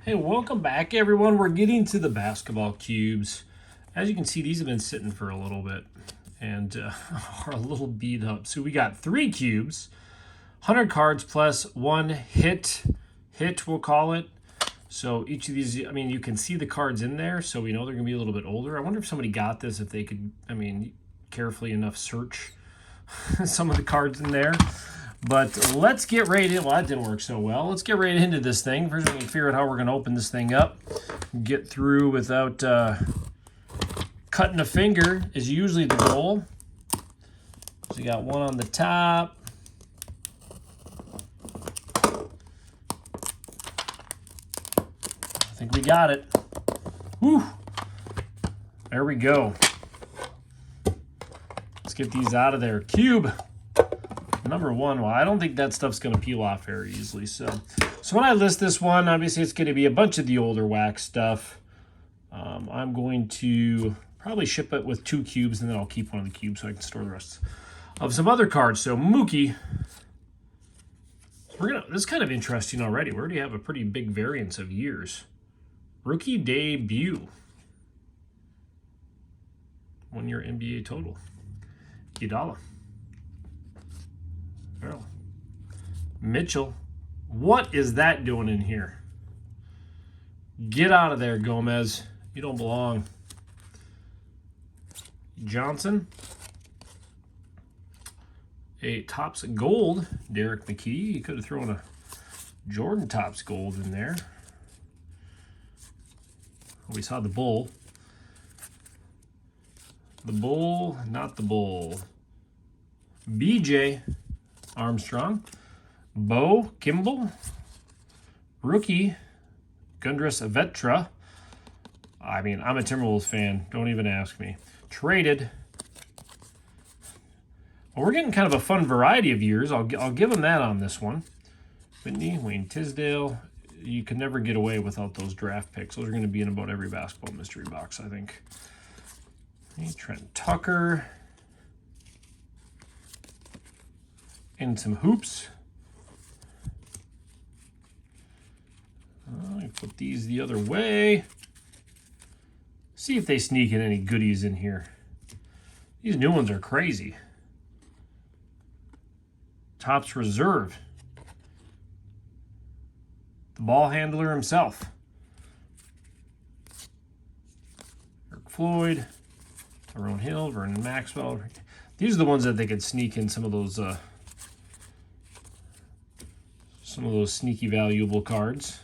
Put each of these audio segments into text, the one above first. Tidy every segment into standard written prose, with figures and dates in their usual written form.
Hey, welcome back, everyone. We're getting to the basketball cubes. As you can see, these have been sitting for a little bit and are a little beat up. So we got 3 cubes, 100 cards plus 1 hit, we'll call it. So each of these, I mean, you can see the cards in there, so we know they're going to be a little bit older. I wonder if somebody got this, if they could, carefully enough search some of the cards in there. But let's get right in. Well, that didn't work so well. Let's get right into this thing. First, we can figure out how we're going to open this thing up. Get through without cutting a finger is usually the goal. So you got one on the top. I think we got it. Whew. There we go. Let's get these out of there. Cube. Number 1, well, I don't think that stuff's going to peel off very easily. So when I list this one, obviously it's going to be a bunch of the older wax stuff. I'm going to probably ship it with 2 cubes, and then I'll keep one of the cubes so I can store the rest of some other cards. So Mookie, this is kind of interesting already. We already have a pretty big variance of years. Rookie debut. 1-year NBA total. Iguodala. Earl. Mitchell. What is that doing in here? Get out of there, Gomez. You don't belong. Johnson. A Topps Gold. Derek McKee. You could have thrown a Jordan Topps Gold in there. We saw the Bull. The Bull, not the Bull. BJ Armstrong. Bo Kimball. Rookie Gundress Vetra. I mean, I'm a Timberwolves fan. Don't even ask me. Traded. Well, we're getting kind of a fun variety of years. I'll give them that on this one. Whitney, Wayne Tisdale. You can never get away without those draft picks. Those are going to be in about every basketball mystery box, I think. Trent Tucker. And some hoops. Let me put these the other way. See if they sneak in any goodies in here. These new ones are crazy. Topps Reserve. The ball handler himself. Eric Floyd. Tyrone Hill. Vernon Maxwell. These are the ones that they could sneak in some of those sneaky valuable cards.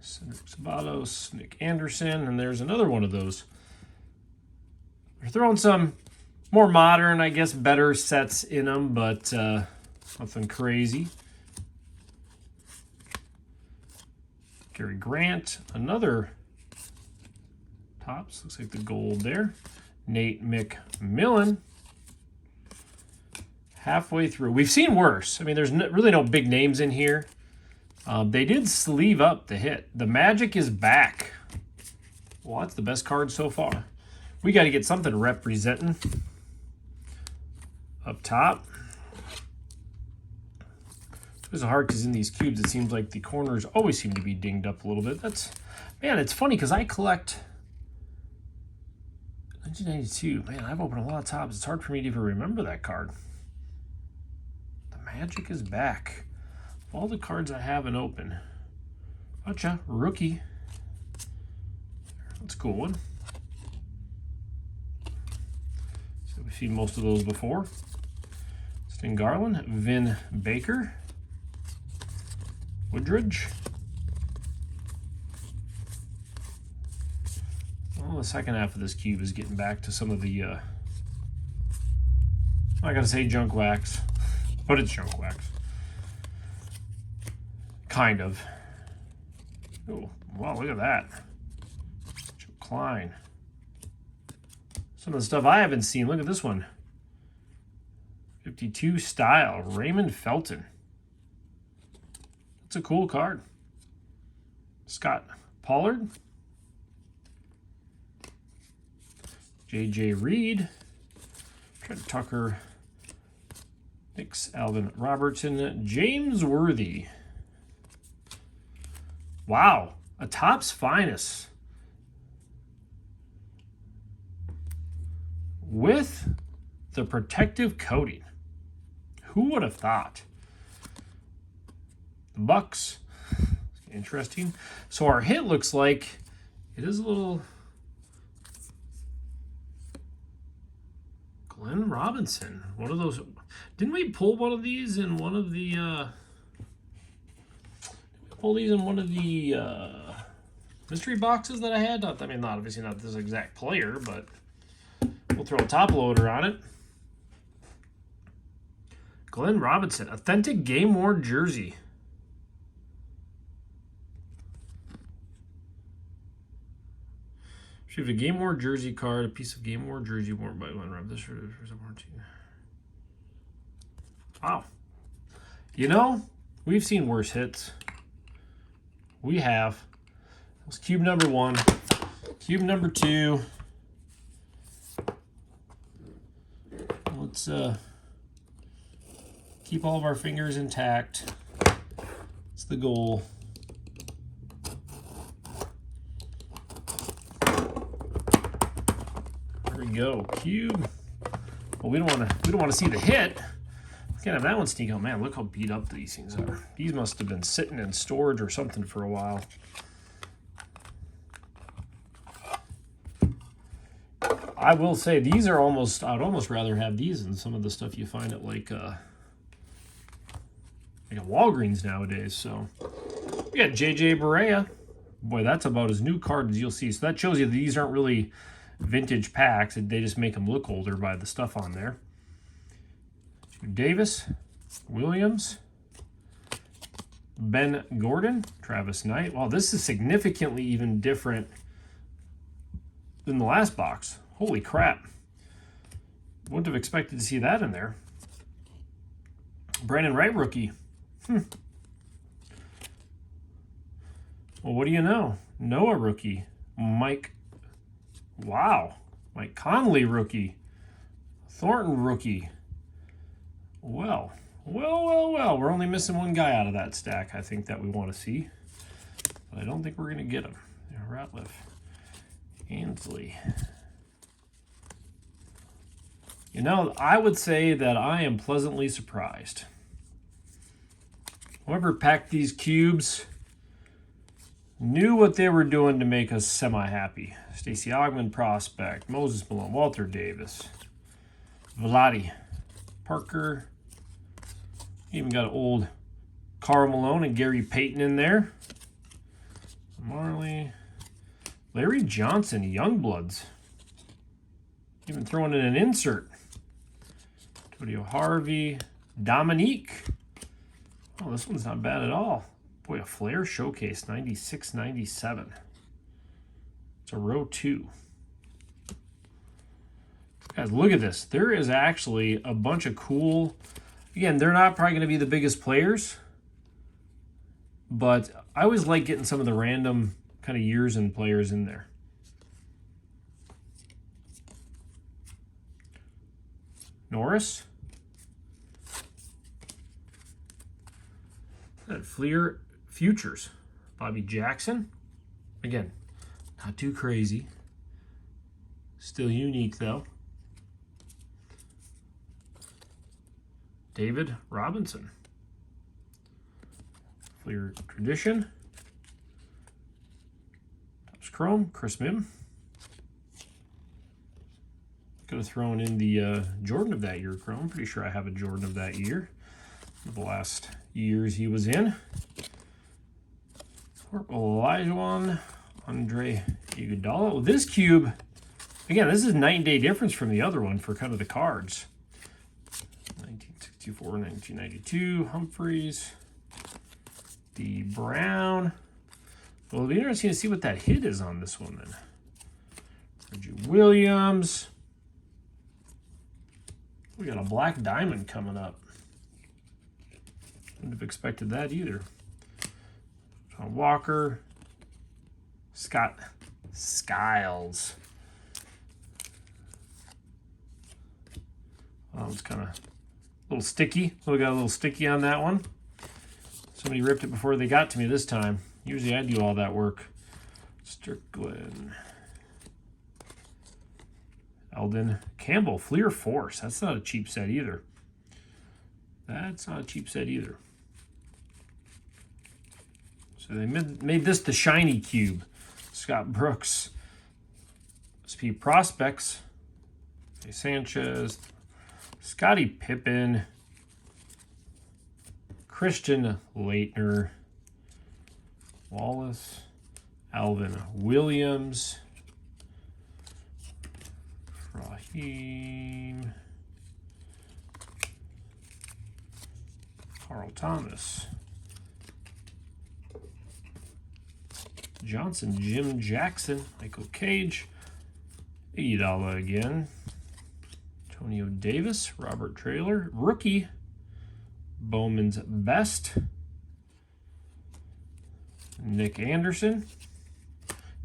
Cedric Sabatos, Nick Anderson, and there's another one of those. They're throwing some more modern, I guess, better sets in them, but nothing crazy. Gary Grant, another Topps, looks like the gold there. Nate McMillan. Halfway through. We've seen worse. I mean, there's really no big names in here. They did sleeve up the hit. The Magic is back. Well, that's the best card so far. We got to get something representing up top. It's hard because in these cubes, it seems like the corners always seem to be dinged up a little bit. Man, it's funny because I collect 1992. Man, I've opened a lot of Topps. It's hard for me to even remember that card. Magic is back. All the cards I haven't opened. Gotcha. Rookie. That's a cool one. So we've seen most of those before. Sting Garland. Vin Baker. Woodridge. Well, the second half of this cube is getting back to some of the I'm not going to say junk wax. But it's junk wax. Kind of. Oh, wow, look at that. Joe Klein. Some of the stuff I haven't seen. Look at this one. 52 style. Raymond Felton. That's a cool card. Scott Pollard. J.J. Reed. Trent Tucker. Nix, Alvin Robertson, James Worthy. Wow, a Topps Finest with the protective coating. Who would have thought? The Bucks. Interesting. So our hit looks like it is a little Glenn Robinson. One of those. Didn't we pull one of these in one of the mystery boxes that I had? Not, I mean, not obviously not this exact player, but we'll throw a top loader on it. Glenn Robinson, authentic game worn jersey. So you have a game worn jersey card, a piece of game worn jersey worn by Glenn Robinson. This is a warranty. Wow. You know, we've seen worse hits. We have. It's cube number 1. Cube number 2. Let's keep all of our fingers intact. It's the goal. There we go. Cube. Well, we don't want to see the hit. Can't have that one sneak out. Man, look how beat up these things are. These must have been sitting in storage or something for a while. I will say these are almost, I'd almost rather have these than some of the stuff you find at like a Walgreens nowadays. So we got JJ Barea. Boy, that's about as new card as you'll see. So that shows you that these aren't really vintage packs. They just make them look older by the stuff on there. Davis, Williams, Ben Gordon, Travis Knight. Wow, this is significantly even different than the last box. Holy crap. Wouldn't have expected to see that in there. Brandon Wright rookie. Well, what do you know? Noah rookie. Mike Conley rookie. Thornton rookie. Well. We're only missing one guy out of that stack, I think, that we want to see. But I don't think we're going to get him. Ratliff. Ansley. You know, I would say that I am pleasantly surprised. Whoever packed these cubes knew what they were doing to make us semi-happy. Stacey Augmon prospect, Moses Malone, Walter Davis, Vladi, Parker. Even got old Karl Malone and Gary Payton in there. Marley, Larry Johnson, Youngbloods. Even throwing in an insert. Todio Harvey, Dominique. Oh, this one's not bad at all. Boy, a Flair Showcase, 96-97. It's a row 2. Guys, look at this. There is actually a bunch of cool... Again, they're not probably going to be the biggest players, but I always like getting some of the random kind of years and players in there. Norris. That Fleer Futures. Bobby Jackson. Again, not too crazy. Still unique, though. David Robinson. Fleer Tradition. Topps Chrome. Chris Mim. Could have thrown in the Jordan of that year Chrome. Pretty sure I have a Jordan of that year. The last years he was in. Olajuwon. Andre Iguodala. Well, this cube, again, this is night and day difference from the other one for kind of the cards. 1964, 1992, Humphreys, D. Brown. Well, it'll be interesting to see what that hit is on this one then. Reggie Williams. We got a black diamond coming up. Wouldn't have expected that either. John Walker. Scott Skiles. Well, it's kind of a little sticky. Got a little sticky on that one. Somebody ripped it before they got to me this time. Usually I do all that work. Strickland. Eldon Campbell, Fleer Force. That's not a cheap set either. That's not a cheap set either. So they made this the shiny cube. Scott Brooks. SP Prospects. Sanchez. Scottie Pippen. Christian Laettner. Wallace. Alvin Williams. Raheem. Carl Thomas. Johnson, Jim Jackson, Michael Cage, Iguodala again, Antonio Davis, Robert Traylor, rookie, Bowman's Best, Nick Anderson.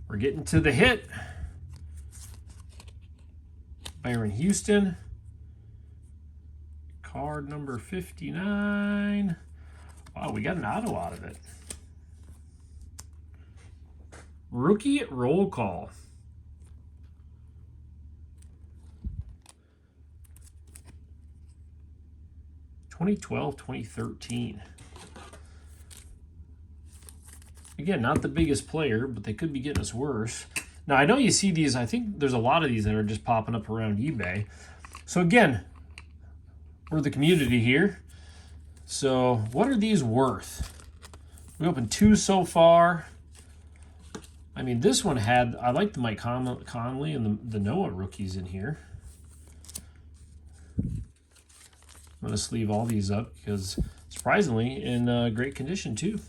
We're getting to the hit. Byron Houston, card number 59. Wow, we got an auto out of it. Rookie roll call. (2012, 2013). Again, not the biggest player, but they could be getting us worse. Now, I know you see these. I think there's a lot of these that are just popping up around eBay. So again, we're the community here. So what are these worth? We opened 2 so far. I mean, this one had, I like the Mike Conley and the Noah rookies in here. I'm going to sleeve all these up because, surprisingly, in great condition too.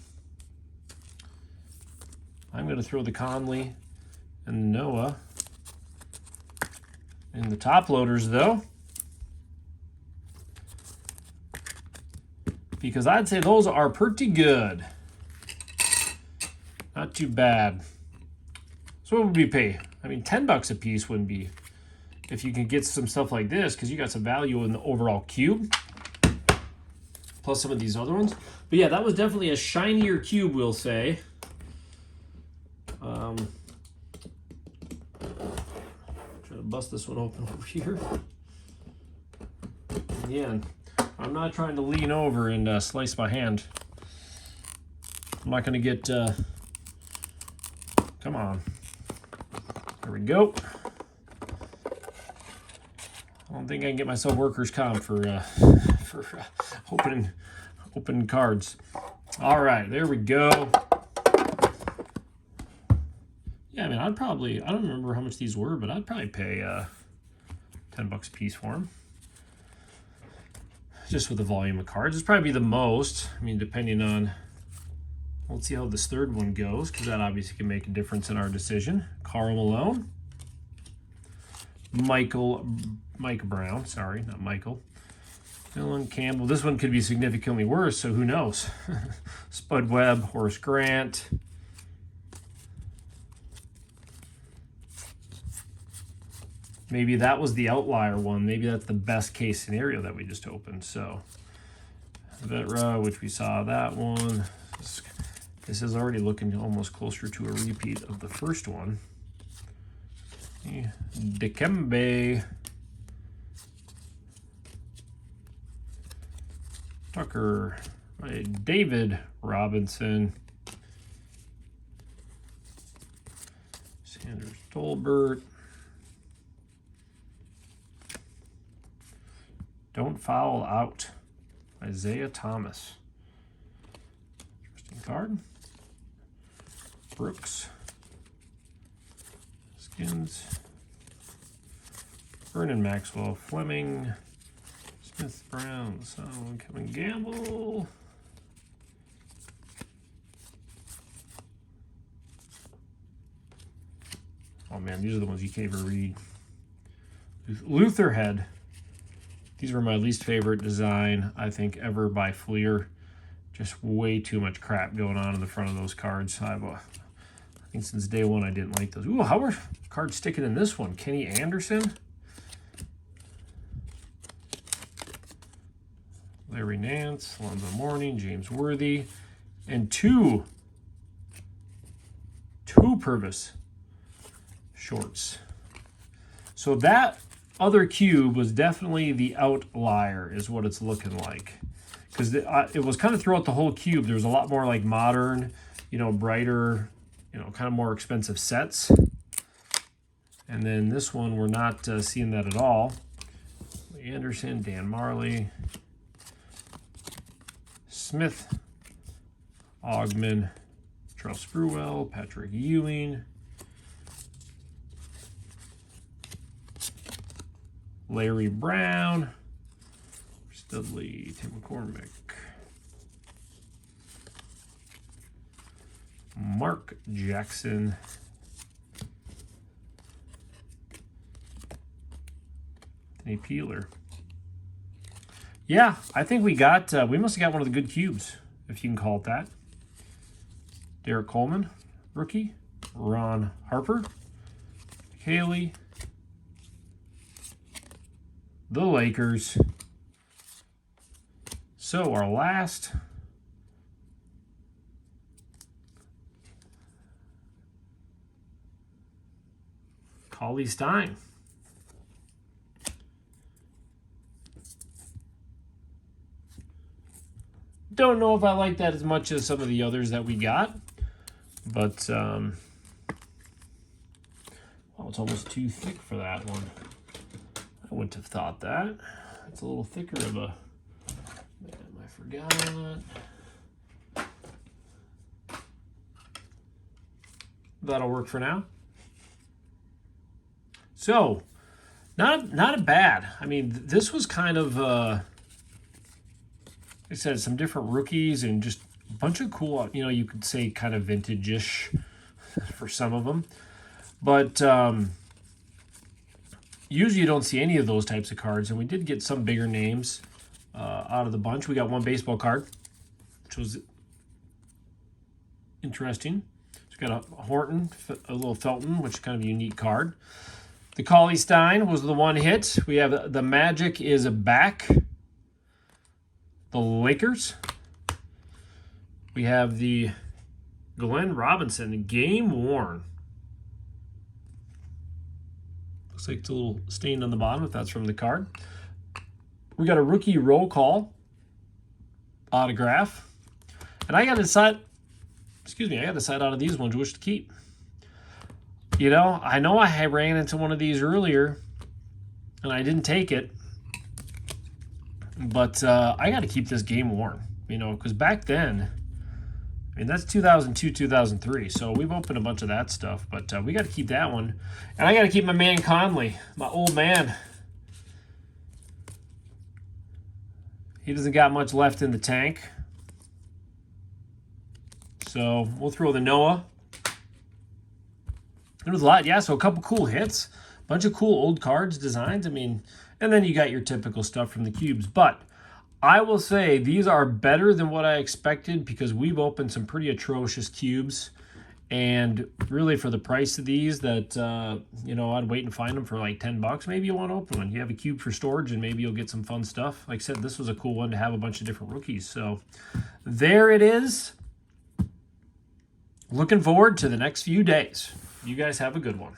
I'm going to throw the Conley and the Noah in the top loaders, though, because I'd say those are pretty good. Not too bad. So what would we pay? I mean, $10 a piece wouldn't be, if you can get some stuff like this, because you got some value in the overall cube, plus some of these other ones. But yeah, that was definitely a shinier cube, we'll say. Try to bust this one open over here. Again, I'm not trying to lean over and slice my hand. I'm not going to get, come on. There we go. I don't think I can get myself workers' comp for opening cards. All right, there we go. Yeah, I mean, I don't remember how much these were, but I'd probably pay $10 a piece for them. Just with the volume of cards. It's probably the most. I mean, depending on, let's see how this third one goes, because that obviously can make a difference in our decision. Karl Malone. Mike Brown, sorry, not Michael. Dylan Campbell. This one could be significantly worse, so who knows? Spud Webb, Horace Grant. Maybe that was the outlier one. Maybe that's the best case scenario that we just opened. So, Vetra, which we saw that one. This is already looking almost closer to a repeat of the first one. Dikembe. Tucker. David Robinson. Sanders Tolbert. Don't foul out. Isaiah Thomas. Interesting card. Brooks. Skins. Vernon Maxwell. Fleming. Smith Brown. Kevin Gamble. Oh man, these are the ones you can't even read. Luther Head. These were my least favorite design, I think, ever by Fleer. Just way too much crap going on in the front of those cards. I think since day one I didn't like those. Ooh, how are cards sticking in this one? Kenny Anderson. Larry Nance, Alonzo Mourning, James Worthy. And 2 2 Purvis shorts. So that other cube was definitely the outlier, is what it's looking like. Because it was kind of throughout the whole cube. There was a lot more like modern, you know, brighter, you know, kind of more expensive sets. And then this one, we're not seeing that at all. Anderson, Dan Marley, Smith, Ogman, Charles Spruill, Patrick Ewing, Larry Brown, Studley, Tim McCormick, Mark Jackson, Anthony Peeler. Yeah, I think we got, we must have got one of the good cubes, if you can call it that. Derek Coleman, rookie. Ron Harper, Haley, the Lakers. So our last Cauley Stein. Don't know if I like that as much as some of the others that we got, but well, it's almost too thick for that one. I wouldn't have thought that. It's a little thicker of a, man, I forgot on that. That'll work for now. So, not a bad. I mean, this was kind of, like I said, some different rookies and just a bunch of cool, you know, you could say kind of vintage-ish for some of them. But usually you don't see any of those types of cards, and we did get some bigger names out of the bunch. We got one baseball card, which was interesting. It's got a Horton, a little Felton, which is kind of a unique card. The Cauley Stein was the one hit. We have the Magic is back. The Lakers. We have the Glenn Robinson, game worn. Looks like it's a little stained on the bottom, if that's from the card. We got a rookie roll call autograph. And I got to decide, I got to decide out of these ones which to keep. You know I ran into one of these earlier and I didn't take it. But I got to keep this game worn, you know, because back then, I mean, that's 2002, 2003. So we've opened a bunch of that stuff, but we got to keep that one. And I got to keep my man Conley, my old man. He doesn't got much left in the tank. So we'll throw the Noah. There was a lot, yeah, so a couple cool hits. A bunch of cool old cards, designs. I mean, and then you got your typical stuff from the cubes. But I will say these are better than what I expected because we've opened some pretty atrocious cubes. And really for the price of these that, you know, I'd wait and find them for like $10. Maybe you want to open one. You have a cube for storage and maybe you'll get some fun stuff. Like I said, this was a cool one to have a bunch of different rookies. So there it is. Looking forward to the next few days. You guys have a good one.